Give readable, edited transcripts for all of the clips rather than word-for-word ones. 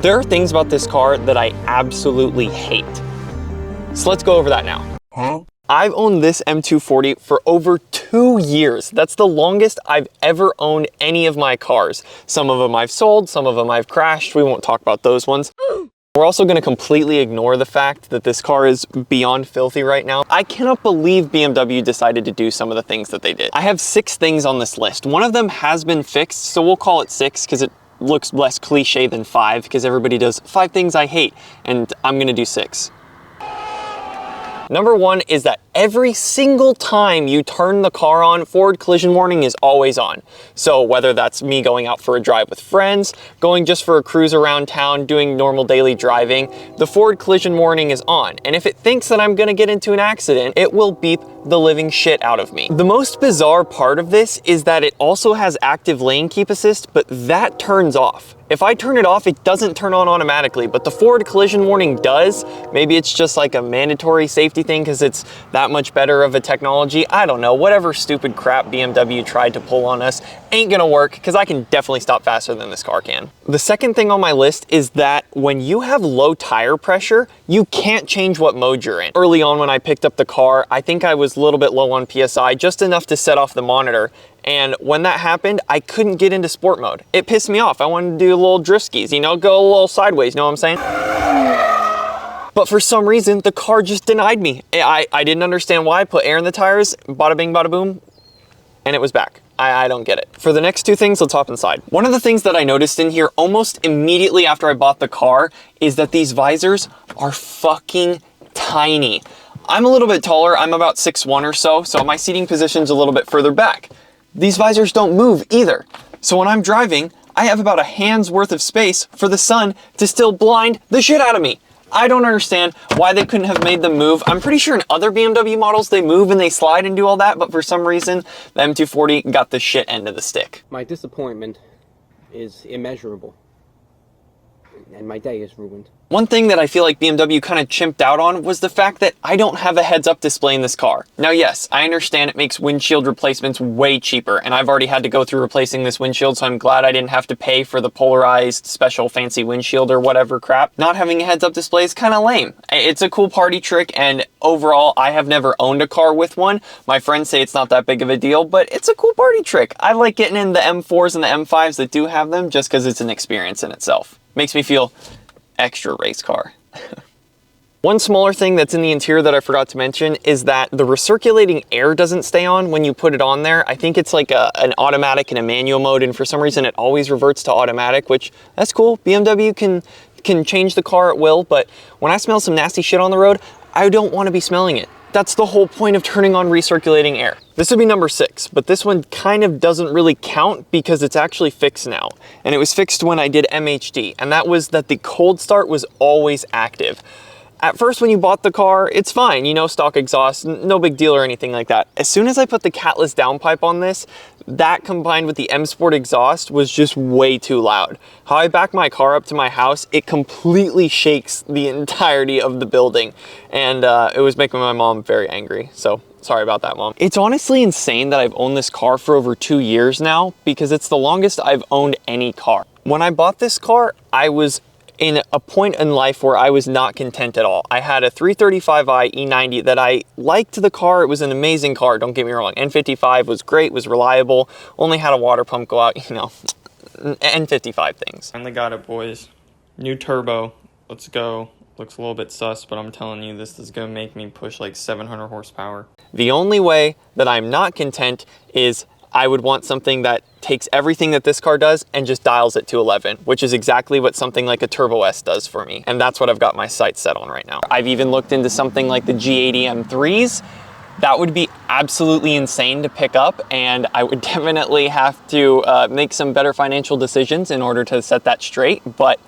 There are things about this car that I absolutely hate. So let's go over that now. I've owned this M240 for over 2 years. That's the longest I've ever owned any of my cars. Some of them I've sold, some of them I've crashed. We won't talk about those ones. We're also going to completely ignore the fact that this car is beyond filthy right now. I cannot believe BMW decided to do some of the things that they did. I have 6 things on this list. One of them has been fixed, so we'll call it 6 because it looks less cliche than 5, because everybody does 5 things I hate, and I'm going to do 6. Number 1 is that every single time you turn the car on, forward collision warning is always on. So whether that's me going out for a drive with friends, going just for a cruise around town, doing normal daily driving, the forward collision warning is on. And if it thinks that I'm gonna get into an accident, it will beep the living shit out of me. The most bizarre part of this is that it also has active lane keep assist, but that turns off. If I turn it off, it doesn't turn on automatically, but the forward collision warning does. Maybe it's just like a mandatory safety thing because it's that much better of a technology. I don't know, whatever stupid crap BMW tried to pull on us ain't gonna work because I can definitely stop faster than this car can. The second thing on my list is that when you have low tire pressure, you can't change what mode you're in. Early on when I picked up the car, I think I was a little bit low on PSI, just enough to set off the monitor. And when that happened, I couldn't get into sport mode. It pissed me off. I wanted to do a little drift skis, you know, go a little sideways, you know what I'm saying? But for some reason, the car just denied me. I didn't understand why. I put air in the tires, bada bing, bada boom, and it was back. I don't get it. For the next 2 things, let's hop inside. One of the things that I noticed in here almost immediately after I bought the car is that these visors are fucking tiny. I'm a little bit taller. I'm about 6'1" or so my seating position's a little bit further back. These visors don't move either. So when I'm driving, I have about a hand's worth of space for the sun to still blind the shit out of me. I don't understand why they couldn't have made them move. I'm pretty sure in other BMW models they move and they slide and do all that, but for some reason the M240 got the shit end of the stick. My disappointment is immeasurable, and my day is ruined. One thing that I feel like BMW kind of chimped out on was the fact that I don't have a heads-up display in this car. Now yes, I understand it makes windshield replacements way cheaper, and I've already had to go through replacing this windshield, so I'm glad I didn't have to pay for the polarized special fancy windshield or whatever crap. Not having a heads-up display is kind of lame. It's a cool party trick, and overall, I have never owned a car with one. My friends say it's not that big of a deal, but it's a cool party trick. I like getting in the M4s and the M5s that do have them just because it's an experience in itself. Makes me feel extra race car. One smaller thing that's in the interior that I forgot to mention is that the recirculating air doesn't stay on when you put it on there. I think it's like an automatic and a manual mode, and for some reason it always reverts to automatic, which that's cool. BMW can change the car at will, but when I smell some nasty shit on the road, I don't want to be smelling it. That's the whole point of turning on recirculating air. This would be number 6, but this one kind of doesn't really count because it's actually fixed now. And it was fixed when I did MHD, and that was that the cold start was always active. At first, when you bought the car, it's fine, you know, stock exhaust, no big deal or anything like that. As soon as I put the catless downpipe on this, that combined with the M Sport exhaust was just way too loud. How I back my car up to my house, it completely shakes the entirety of the building. And it was making my mom very angry. So sorry about that, Mom. It's honestly insane that I've owned this car for over 2 years now because it's the longest I've owned any car. When I bought this car, I was in a point in life where I was not content at all. I had a 335i E90 that I liked the car. It was an amazing car, don't get me wrong. N55 was great, was reliable, only had a water pump go out, you know, N55 things. Finally got it, boys. New turbo, let's go. Looks a little bit sus, but I'm telling you, this is gonna make me push like 700 horsepower. The only way that I'm not content is I would want something that takes everything that this car does and just dials it to 11, which is exactly what something like a Turbo S does for me. And that's what I've got my sights set on right now. I've even looked into something like the G80 M3s. That would be absolutely insane to pick up, and I would definitely have to make some better financial decisions in order to set that straight. But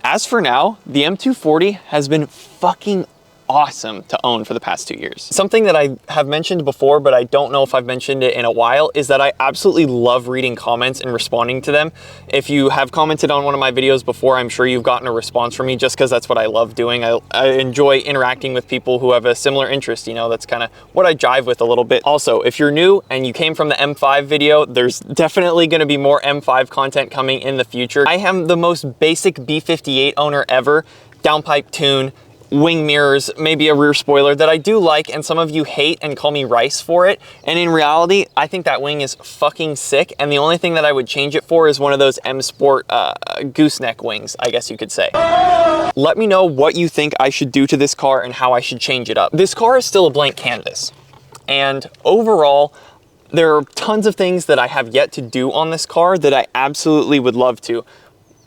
as for now, the M240 has been fucking awesome to own for the past 2 years. Something that I have mentioned before, but I don't know if I've mentioned it in a while, is that I absolutely love reading comments and responding to them. If you have commented on one of my videos before, I'm sure you've gotten a response from me, just because that's what I love doing. I enjoy interacting with people who have a similar interest, you know, that's kind of what I jive with a little bit. Also, if you're new and you came from the M5 video, there's definitely going to be more M5 content coming in the future. I am the most basic B58 owner ever. Downpipe tune, wing mirrors, maybe a rear spoiler that I do like, and some of you hate and call me rice for it. And in reality, I think that wing is fucking sick, and the only thing that I would change it for is one of those M Sport gooseneck wings, I guess you could say. Let me know what you think I should do to this car and how I should change it up. This car is still a blank canvas, and overall, there are tons of things that I have yet to do on this car that I absolutely would love to.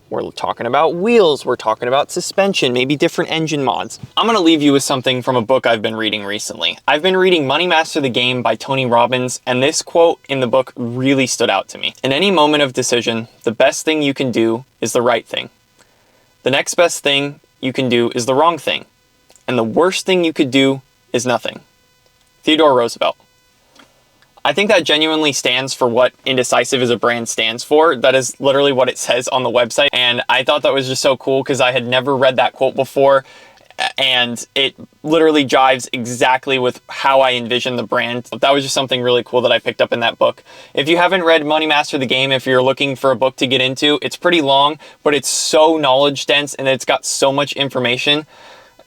We're talking about wheels, we're talking about suspension, maybe different engine mods. I'm gonna leave you with something from a book I've been reading recently. I've been reading Money Master the Game by Tony Robbins, and this quote in the book really stood out to me. In any moment of decision, the best thing you can do is the right thing. The next best thing you can do is the wrong thing. And the worst thing you could do is nothing. Theodore Roosevelt. I think that genuinely stands for what Indecisive as a brand stands for. That is literally what it says on the website. And I thought that was just so cool because I had never read that quote before. And it literally jives exactly with how I envision the brand. That was just something really cool that I picked up in that book. If you haven't read Money Master the Game, if you're looking for a book to get into, it's pretty long, but it's so knowledge dense and it's got so much information.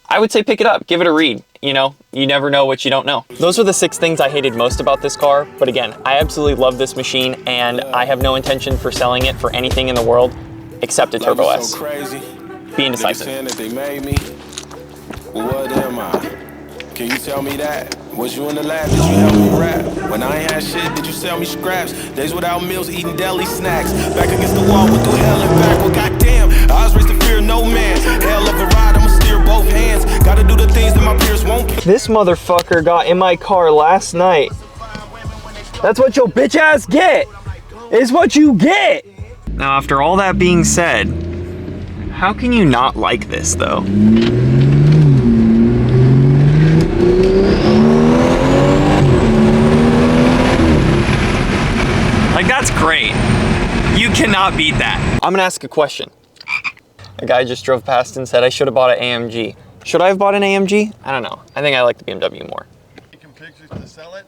I would say pick it up, give it a read. You know, you never know what you don't know. Those are the 6 things I hated most about this car. But again, I absolutely love this machine and I have no intention for selling it for anything in the world except a Turbo S. So crazy. Be indecisive. Saying that they made me. What am I? Can you tell me that? Was you in the lab? Did you help me rap? When I ain't had shit, did you sell me scraps? Days without meals, eating deli snacks. Back against the wall, went through hell and back. Well, goddamn, I was raised to fear no man. Hell of a ride, I'ma steer both hands. Gotta do the things that my peers won't. This motherfucker got in my car last night. That's what your bitch ass get. Is what you get. Now, after all that being said, how can you not like this though? Like, that's great. You cannot beat that. I'm gonna ask a question. A guy just drove past and said I should have bought an AMG. Should I have bought an AMG? I don't know. I think I like the BMW more. Taking pictures to sell it?